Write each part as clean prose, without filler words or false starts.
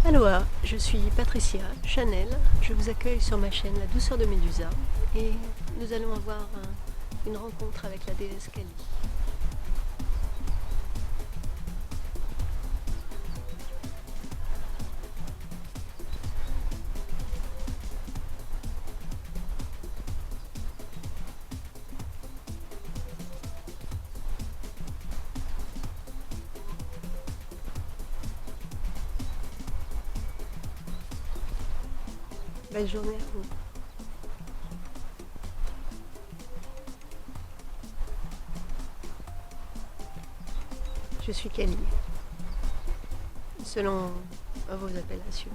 Aloha, je suis Patricia Chanel, je vous accueille sur ma chaîne La Douceur de Médusa et nous allons avoir une rencontre avec la déesse Kali. Belle journée à vous. Je suis Kali, selon vos appellations.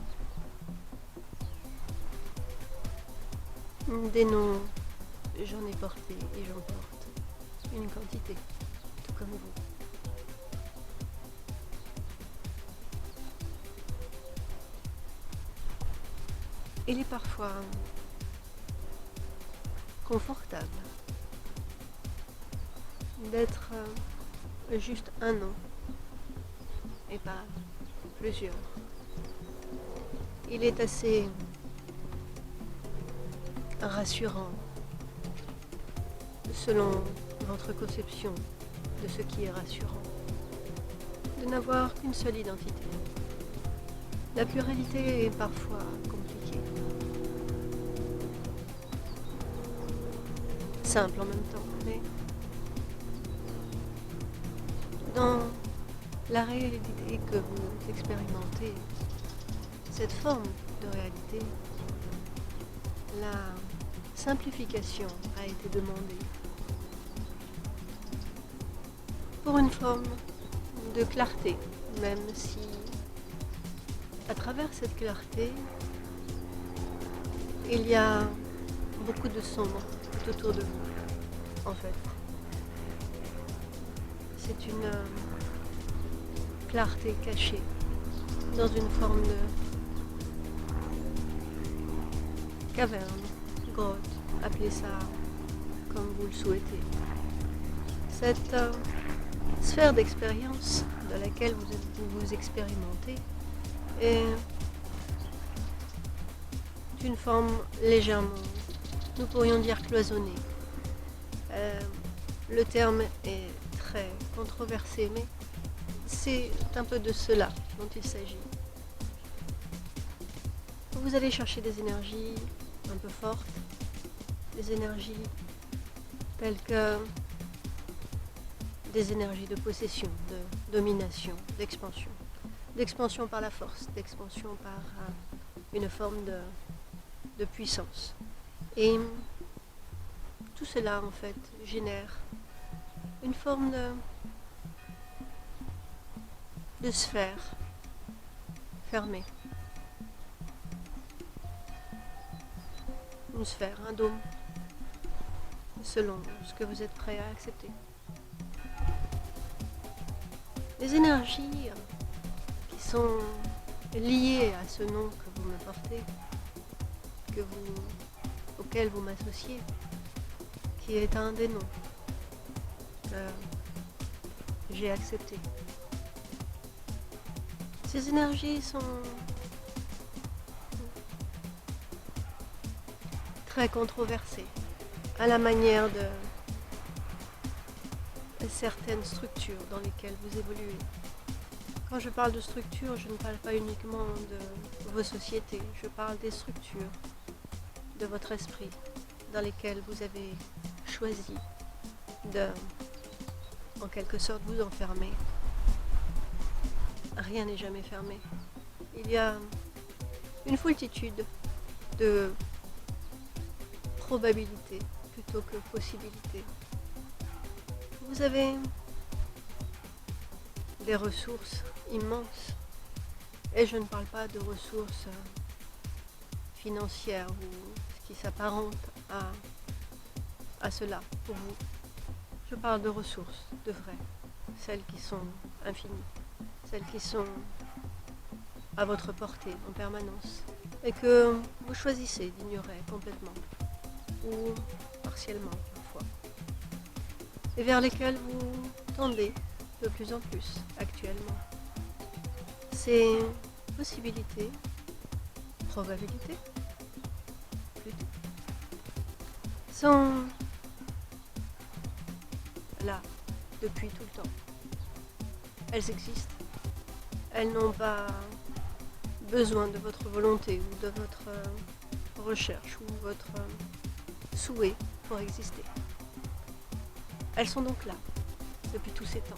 Des noms, j'en ai porté et j'en porte une quantité, tout comme vous. Il est parfois confortable d'être juste un nom et pas plusieurs. Il est assez rassurant selon votre conception de ce qui est rassurant, de n'avoir qu'une seule identité. La pluralité est parfois compliquée, simple en même temps, mais dans la réalité que vous expérimentez, cette forme de réalité, la simplification a été demandée pour une forme de clarté, même si à travers cette clarté, il y a beaucoup de sombre tout autour de vous, en fait. C'est une clarté cachée dans une forme de caverne, grotte, appelez ça comme vous le souhaitez. Cette sphère d'expérience dans laquelle vous expérimentez est une forme légèrement, nous pourrions dire cloisonnée. Le terme est très controversé, mais c'est un peu de cela dont il s'agit. Vous allez chercher des énergies un peu fortes, des énergies telles que des énergies de possession, de domination, d'expansion. D'expansion par la force, d'expansion par une forme de puissance. Et tout cela, en fait, génère une forme de sphère fermée. Une sphère, un dôme, selon ce que vous êtes prêt à accepter. Les énergies qui sont liées à ce nom que vous me portez, auquel vous m'associez, qui est un des noms que j'ai accepté. Ces énergies sont très controversées, à la manière de certaines structures dans lesquelles vous évoluez. Quand je parle de structure, je ne parle pas uniquement de vos sociétés, je parle des structures de votre esprit dans lesquelles vous avez choisi de, en quelque sorte, vous enfermer. Rien n'est jamais fermé. Il y a une foultitude de probabilités plutôt que possibilités. Vous avez des ressources immenses, et je ne parle pas de ressources financières ou ce qui s'apparente à cela pour vous. Je parle de ressources, de vraies, celles qui sont infinies, celles qui sont à votre portée en permanence, et que vous choisissez d'ignorer complètement, ou partiellement parfois, et vers lesquelles vous tendez de plus en plus actuellement. C'est possibilités, probabilités, plutôt, sont là depuis tout le temps. Elles existent. Elles n'ont pas besoin de votre volonté ou de votre recherche ou votre souhait pour exister. Elles sont donc là depuis tous ces temps.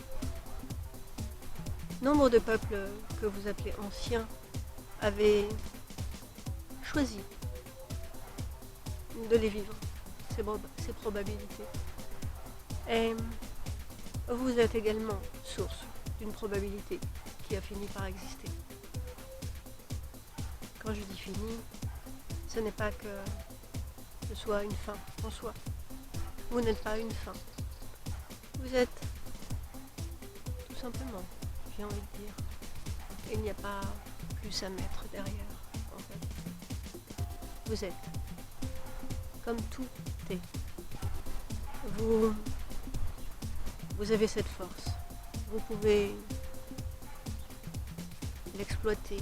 Nombre de peuples que vous appelez anciens avaient choisi de les vivre, ces probabilités. Et vous êtes également source d'une probabilité qui a fini par exister. Quand je dis fini, ce n'est pas que ce soit une fin en soi. Vous n'êtes pas une fin. Vous êtes tout simplement, j'ai envie de dire, il n'y a pas plus à mettre derrière, en fait. Vous êtes comme tout est. Vous avez cette force. Vous pouvez l'exploiter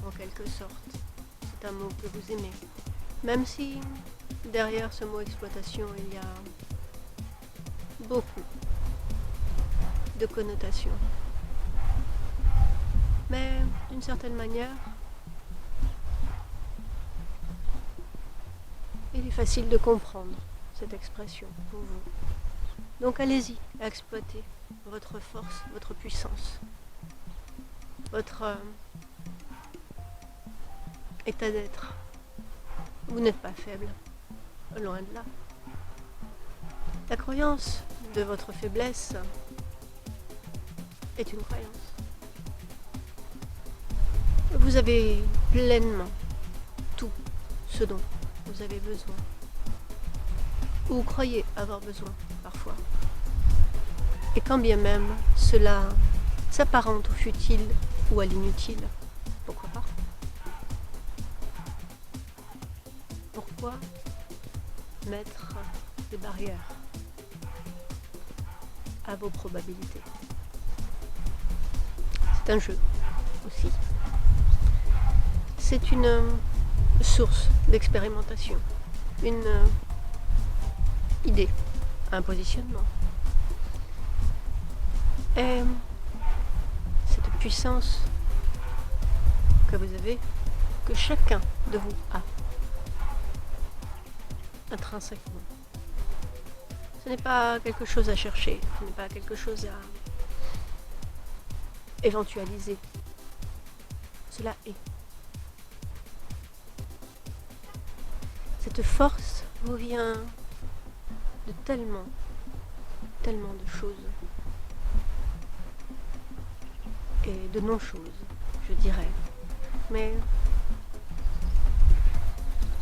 en quelque sorte. C'est un mot que vous aimez. Même si derrière ce mot exploitation, il y a beaucoup de connotations. Mais d'une certaine manière, il est facile de comprendre cette expression pour vous. Donc allez-y, exploitez votre force, votre puissance, votre état d'être. Vous n'êtes pas faible, loin de là. La croyance de votre faiblesse est une croyance. Vous avez pleinement tout ce dont vous avez besoin, ou vous croyez avoir besoin parfois. Et quand bien même cela s'apparente au futile ou à l'inutile, pourquoi pas? Pourquoi mettre des barrières à vos probabilités? C'est un jeu aussi. C'est une source d'expérimentation, une idée, un positionnement. Et cette puissance que vous avez, que chacun de vous a, intrinsèquement. Ce n'est pas quelque chose à chercher, ce n'est pas quelque chose à éventualiser. Cela est. Cette force vous vient de tellement de choses. Et de non-choses, je dirais. Mais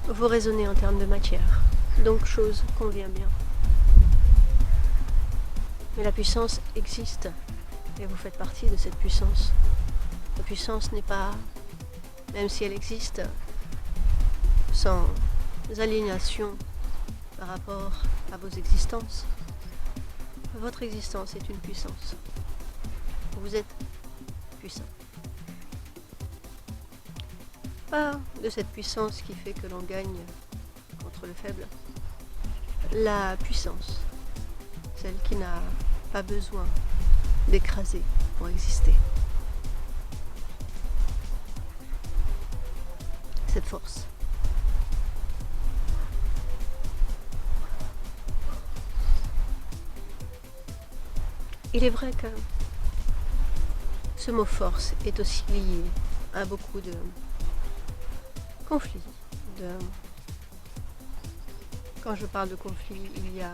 vous raisonnez en termes de matière, donc chose convient bien. Mais la puissance existe, et vous faites partie de cette puissance. La puissance n'est pas, même si elle existe, sans aliénation par rapport à vos existences. Votre existence est une puissance. Vous êtes puissant. Pas de cette puissance qui fait que l'on gagne contre le faible. La puissance, celle qui n'a pas besoin d'écraser pour exister. Cette force. Il est vrai que ce mot force est aussi lié à beaucoup de conflits. Quand je parle de conflits, il y a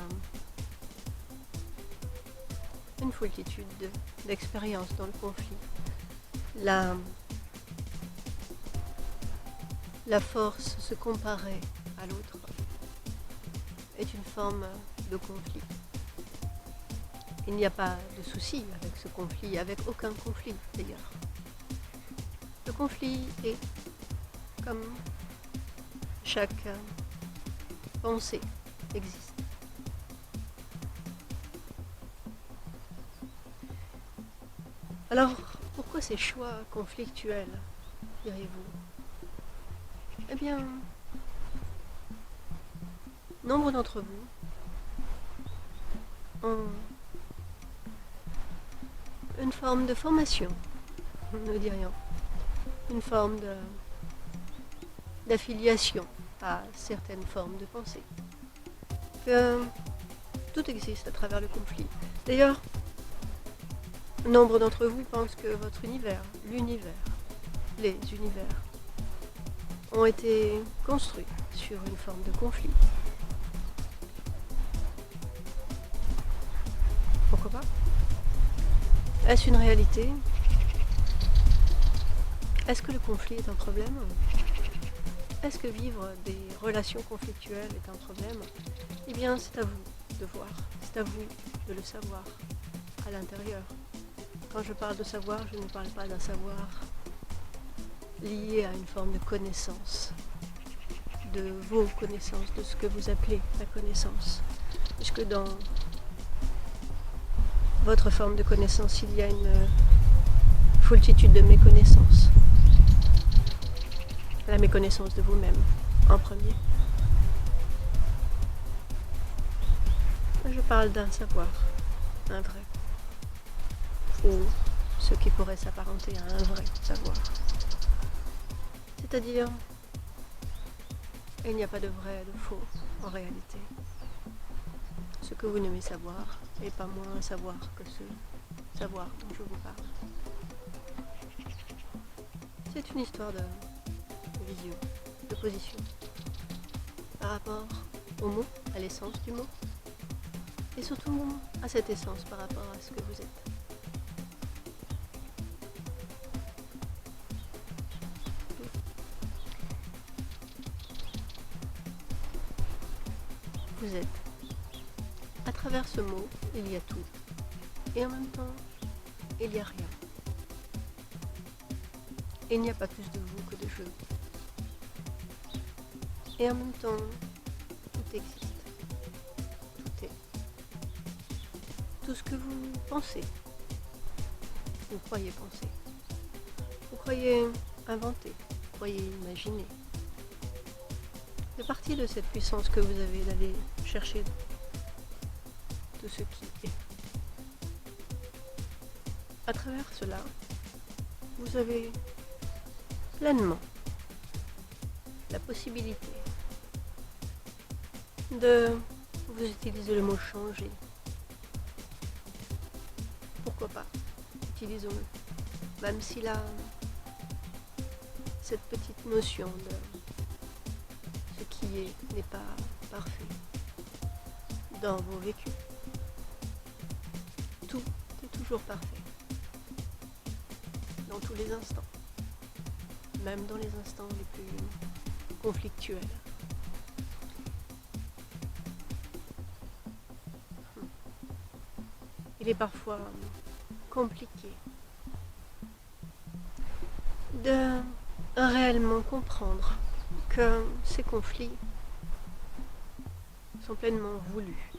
une foultitude d'expériences dans le conflit. La force se comparer à l'autre est une forme de conflit. Il n'y a pas de souci avec ce conflit, avec aucun conflit d'ailleurs. Le conflit est comme chaque pensée existe. Alors, pourquoi ces choix conflictuels diriez-vous? Eh bien, nombre d'entre vous ont une forme de formation, nous dirions, une forme d'affiliation à certaines formes de pensée. Que tout existe à travers le conflit. D'ailleurs, nombre d'entre vous pensent que votre univers, l'univers, les univers, ont été construits sur une forme de conflit. Pourquoi pas? Est-ce une réalité? Est-ce que le conflit est un problème? Est-ce que vivre des relations conflictuelles est un problème? Eh bien, c'est à vous de voir, c'est à vous de le savoir à l'intérieur. Quand je parle de savoir, je ne parle pas d'un savoir lié à une forme de connaissance, de vos connaissances, de ce que vous appelez la connaissance. Puisque dans votre forme de connaissance, il y a une foultitude de méconnaissances. La méconnaissance de vous-même, en premier. Je parle d'un savoir, un vrai, ou ce qui pourrait s'apparenter à un vrai savoir. C'est-à-dire, il n'y a pas de vrai et de faux en réalité. Ce que vous nommez savoir est pas moins un savoir que ce savoir dont je vous parle. C'est une histoire de vision, de position, par rapport au mot, à l'essence du mot, et surtout à cette essence par rapport à ce que vous êtes. Vous êtes. À travers ce mot, il y a tout. Et en même temps, il n'y a rien. Il n'y a pas plus de vous que de je. Et en même temps, tout existe. Tout est. Tout ce que vous pensez, vous croyez penser, vous croyez inventer, vous croyez imaginer, fait partie de cette puissance que vous avez d'aller chercher de ce qui est. À travers cela, vous avez pleinement la possibilité de, vous utilisez le mot changer. Pourquoi pas? Utilisons-le. Même s'il a cette petite notion de ce qui n'est pas parfait dans vos vécus. Tout est toujours parfait. Dans tous les instants. Même dans les instants les plus conflictuels. Il est parfois compliqué de réellement comprendre que ces conflits sont pleinement voulus,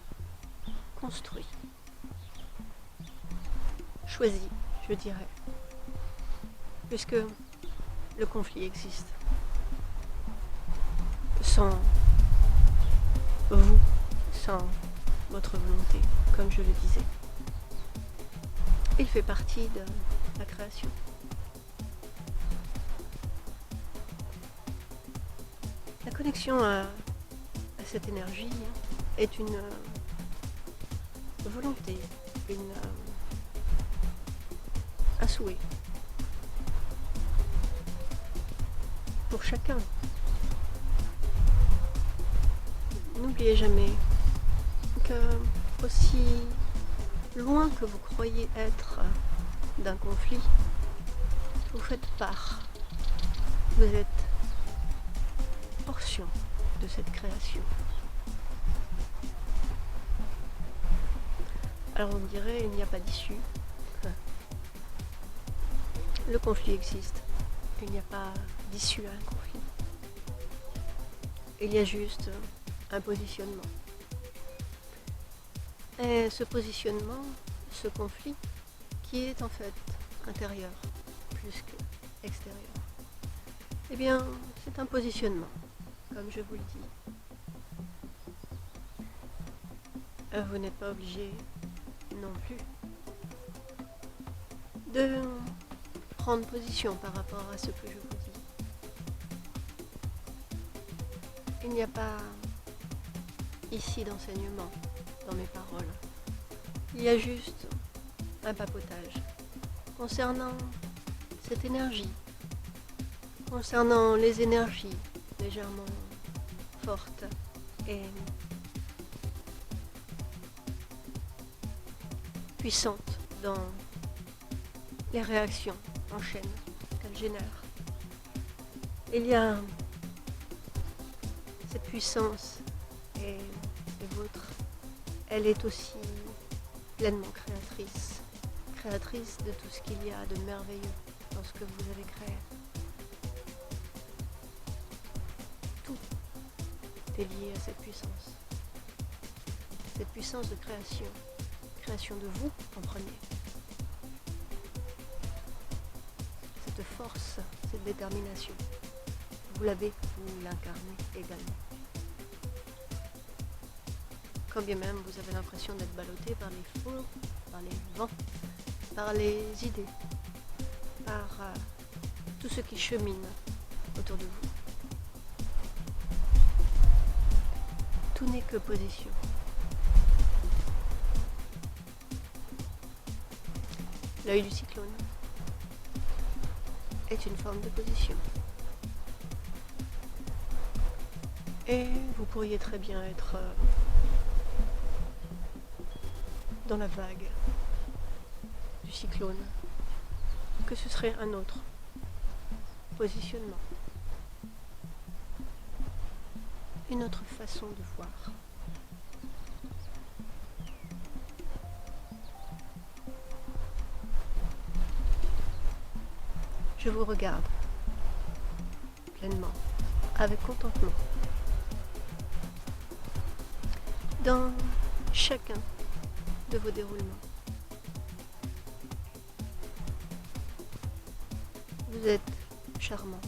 construits, choisis, je dirais, puisque le conflit existe. Sans vous, sans votre volonté, comme je le disais. Il fait partie de la création. La connexion à cette énergie est une volonté, un souhait pour chacun. N'oubliez jamais que aussi loin que vous croyez être d'un conflit, vous faites part. Vous êtes portion de cette création. Alors on dirait il n'y a pas d'issue. Le conflit existe. Il n'y a pas d'issue à un conflit. Il y a juste un positionnement. Et ce positionnement, ce conflit, qui est en fait intérieur plus qu'extérieur, Eh bien, c'est un positionnement, comme je vous le dis. Vous n'êtes pas obligé non plus de prendre position par rapport à ce que je vous dis. Il n'y a pas ici d'enseignement dans mes paroles. Il y a juste un papotage concernant cette énergie, concernant les énergies légèrement fortes et puissantes dans les réactions en chaîne qu'elles génèrent. Il y a cette puissance et vôtre, elle est aussi pleinement créatrice, créatrice de tout ce qu'il y a de merveilleux dans ce que vous avez créé. Tout est lié à cette puissance de création, création de vous en premier. Cette force, cette détermination, vous l'avez, vous l'incarnez également. Quand bien même vous avez l'impression d'être ballotté par les flots, par les vents, par les idées, par tout ce qui chemine autour de vous. Tout n'est que position. L'œil du cyclone est une forme de position. Et vous pourriez très bien être dans la vague du cyclone, que ce serait un autre positionnement, une autre façon de voir. Je vous regarde pleinement, avec contentement, dans chacun de vos déroulements. Vous êtes charmant,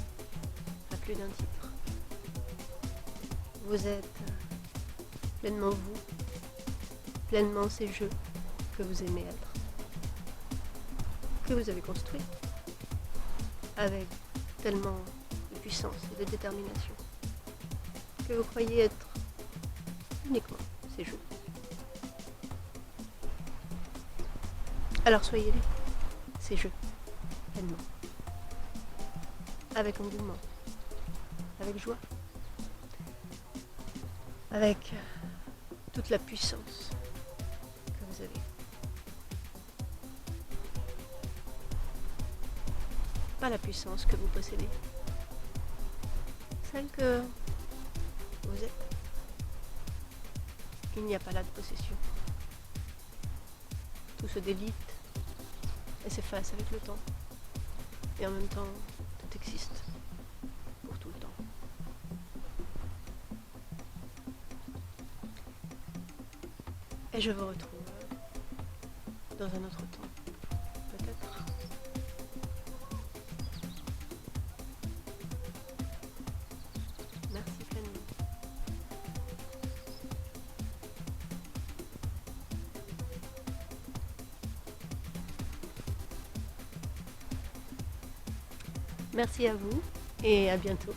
à plus d'un titre. Vous êtes pleinement vous, pleinement ces jeux que vous aimez être, que vous avez construits avec tellement de puissance et de détermination que vous croyez être uniquement ces jeux. Alors soyez-les, ces jeux, pleinement, avec engouement, avec joie, avec toute la puissance que vous avez. Pas la puissance que vous possédez, celle que vous êtes. Il n'y a pas là de possession. Tout se délite et s'efface avec le temps. Et en même temps, tout existe pour tout le temps. Et je vous retrouve dans un autre temps, peut-être. Merci pleinement. Merci à vous et à bientôt.